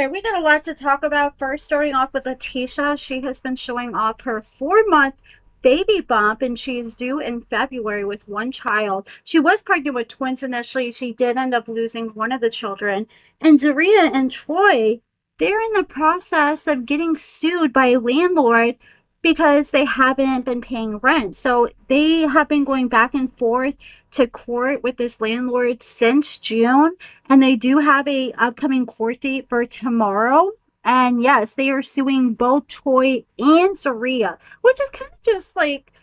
right, we got a lot to talk about. First, starting off with Atisha. She has been showing off her 4-month baby bump, and she's due in February with one child. She was pregnant with twins initially. She did end up losing one of the children. And Zeruiah and Troy, they're in the process of getting sued by a landlord because they haven't been paying rent. So they have been going back and forth to court with this landlord since June, and they do have a upcoming court date for tomorrow. And yes, they are suing both Troy and Zeruiah, which is kind of just like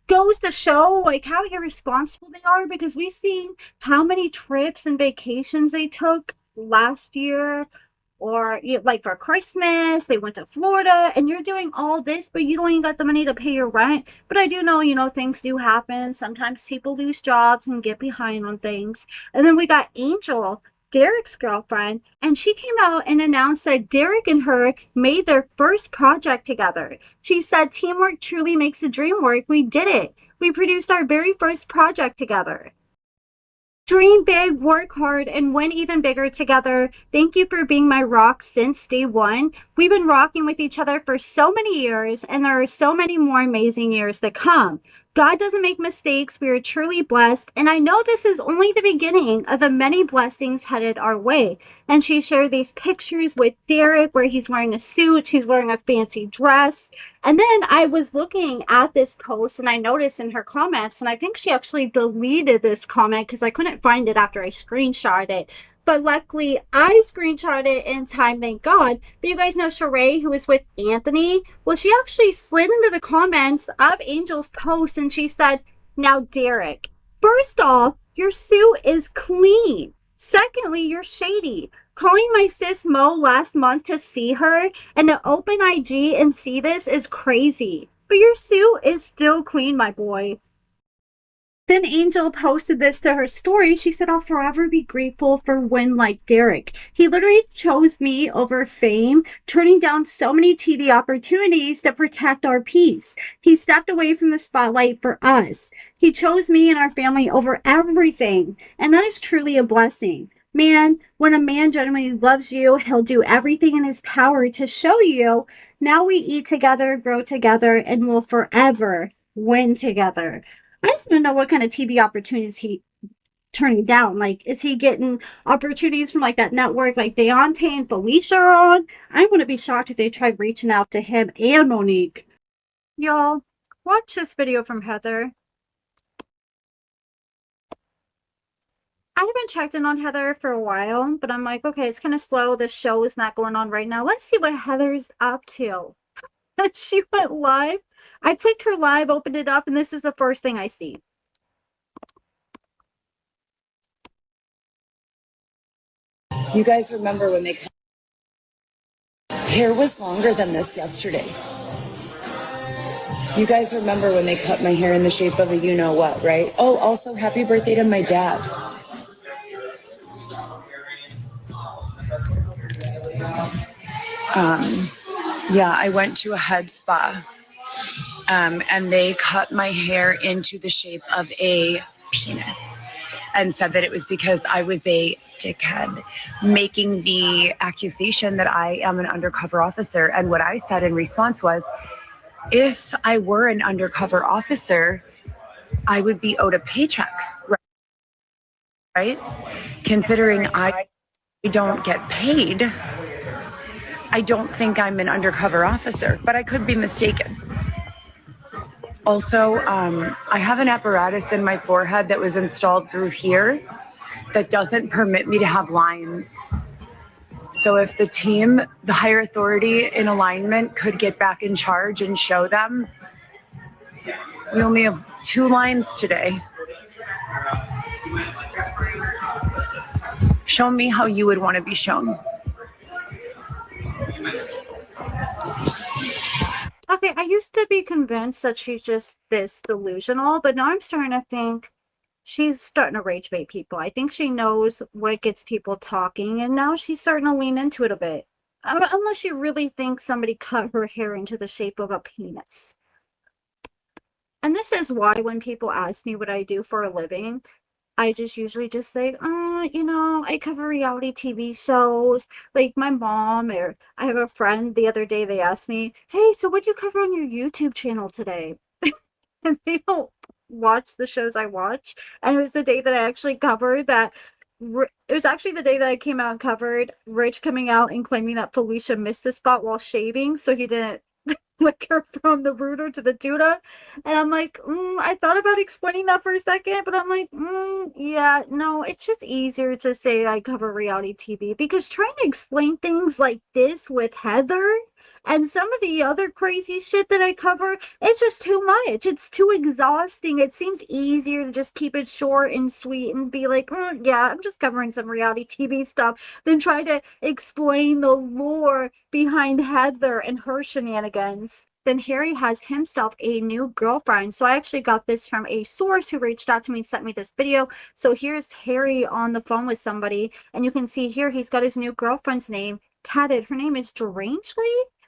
goes to show like how irresponsible they are, because we've seen how many trips and vacations they took last year, or like for Christmas they went to Florida, and you're doing all this but you don't even got the money to pay your rent. But I do know, things do happen. Sometimes people lose jobs and get behind on things. And then we got Angel, Derek's girlfriend, and she came out and announced that Derek and her made their first project together. She said, "Teamwork truly makes the dream work. We did it. We produced our very first project together. Dream big, work hard, and win even bigger together. Thank you for being my rock since day one. We've been rocking with each other for so many years, and there are so many more amazing years to come. God doesn't make mistakes. We are truly blessed, and I know this is only the beginning of the many blessings headed our way." And she shared these pictures with Derek where he's wearing a suit, she's wearing a fancy dress. And then I was looking at this post and I noticed in her comments, and I think she actually deleted this comment because I couldn't find it after I screenshot it. But luckily, I screenshot it in time, thank God. But you guys know Sharae, who was with Anthony? Well, she actually slid into the comments of Angel's post and she said, "Now, Derek, first off, your suit is clean. Secondly, you're shady. Calling my sis Mo last month to see her and to open IG and see this is crazy. But your suit is still clean, my boy." Then Angel posted this to her story. She said, "I'll forever be grateful for when like Derek. He literally chose me over fame, turning down so many TV opportunities to protect our peace. He stepped away from the spotlight for us. He chose me and our family over everything. And that is truly a blessing. Man, when a man genuinely loves you, he'll do everything in his power to show you. Now we eat together, grow together, and will forever win together." I just want to know what kind of TV opportunities he turning down. Like, is he getting opportunities from like that network like Deontay and Felicia are on? I wouldn't be shocked if they tried reaching out to him and Monique. Y'all, watch this video from Heather. I haven't checked in on Heather for a while, but I'm like, okay, it's kind of slow. The show is not going on right now. Let's see what Heather's up to. She went live. I clicked her live, opened it up, and this is the first thing I see. You guys remember when hair was longer than this yesterday. You guys remember when they cut my hair in the shape of a you-know-what, right? Oh, also, happy birthday to my dad. Yeah, I went to a head spa, and they cut my hair into the shape of a penis and said that it was because I was a dickhead, making the accusation that I am an undercover officer. And what I said in response was, if I were an undercover officer, I would be owed a paycheck, right? Considering I don't get paid, I don't think I'm an undercover officer, but I could be mistaken. Also, I have an apparatus in my forehead that was installed through here that doesn't permit me to have lines. So if the team, the higher authority in alignment, could get back in charge and show them, we only have 2 lines today. Show me how you would want to be shown. Okay, I used to be convinced that she's just this delusional, but now I'm starting to think she's starting to rage bait people. I think she knows what gets people talking, and now she's starting to lean into it a bit. Unless she really thinks somebody cut her hair into the shape of a penis. And this is why when people ask me what I do for a living, I just usually just say, I cover reality TV shows. Like my mom, or I have a friend the other day, they asked me, hey, so what'd you cover on your YouTube channel today? And they don't watch the shows I watch. And it was the day that I actually covered that. It was actually the day that I came out and covered Rich coming out and claiming that Felicia missed the spot while shaving, so he didn't flick her from the rooter to the tuta. And I'm like, I thought about explaining that for a second, but I'm like, yeah, no, it's just easier to say I cover reality TV because trying to explain things like this with Heather and some of the other crazy shit that I cover, it's just too much. It's too exhausting. It seems easier to just keep it short and sweet and be like, yeah, I'm just covering some reality TV stuff than try to explain the lore behind Heather and her shenanigans. Then Harry has himself a new girlfriend. So I actually got this from a source who reached out to me and sent me this video. So here's Harry on the phone with somebody, and you can see here he's got his new girlfriend's name tatted. Her name is Strangely,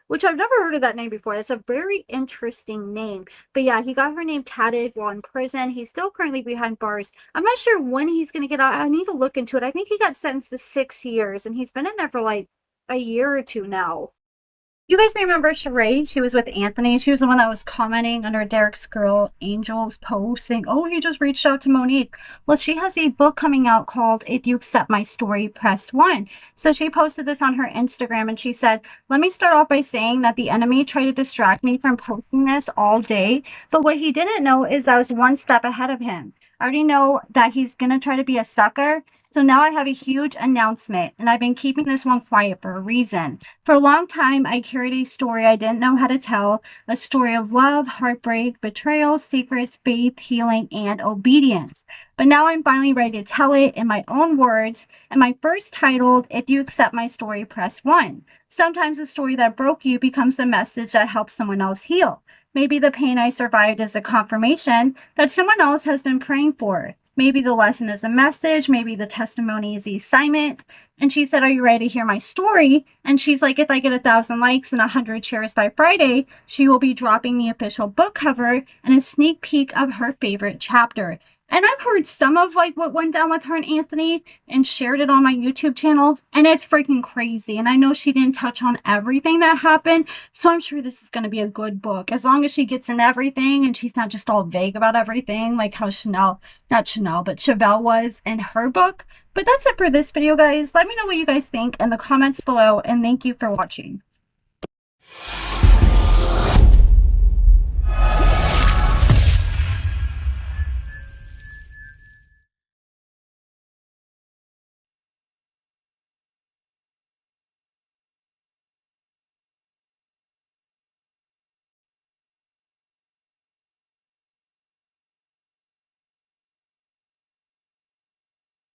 which I've never heard of that name before. That's a very interesting name. But yeah, he got her name tatted while in prison. He's still currently behind bars. I'm not sure when he's going to get out. I need to look into it. I think he got sentenced to 6 years, and he's been in there for like a year or two now. You guys remember Sharae? She was with Anthony. She was the one that was commenting under Derek's girl Angel's post saying, oh, he just reached out to Monique. Well, she has a book coming out called If You Accept My Story, Press 1. So she posted this on her Instagram and she said, let me start off by saying that the enemy tried to distract me from posting this all day. But what he didn't know is I was one step ahead of him. I already know that he's going to try to be a sucker. So now I have a huge announcement, and I've been keeping this one quiet for a reason. For a long time, I carried a story I didn't know how to tell, a story of love, heartbreak, betrayal, secrets, faith, healing, and obedience. But now I'm finally ready to tell it in my own words, and my first titled, If You Accept My Story, Press 1. Sometimes the story that broke you becomes the message that helps someone else heal. Maybe the pain I survived is a confirmation that someone else has been praying for. Maybe the lesson is a message. Maybe the testimony is the assignment. And she said, are you ready to hear my story? And she's like, if I get 1,000 likes and 100 shares by Friday, she will be dropping the official book cover and a sneak peek of her favorite chapter. And I've heard some of like what went down with her and Anthony and shared it on my YouTube channel. And it's freaking crazy. And I know she didn't touch on everything that happened. So I'm sure this is going to be a good book. As long as she gets in everything and she's not just all vague about everything like how Chevelle was in her book. But that's it for this video, guys. Let me know what you guys think in the comments below. And thank you for watching.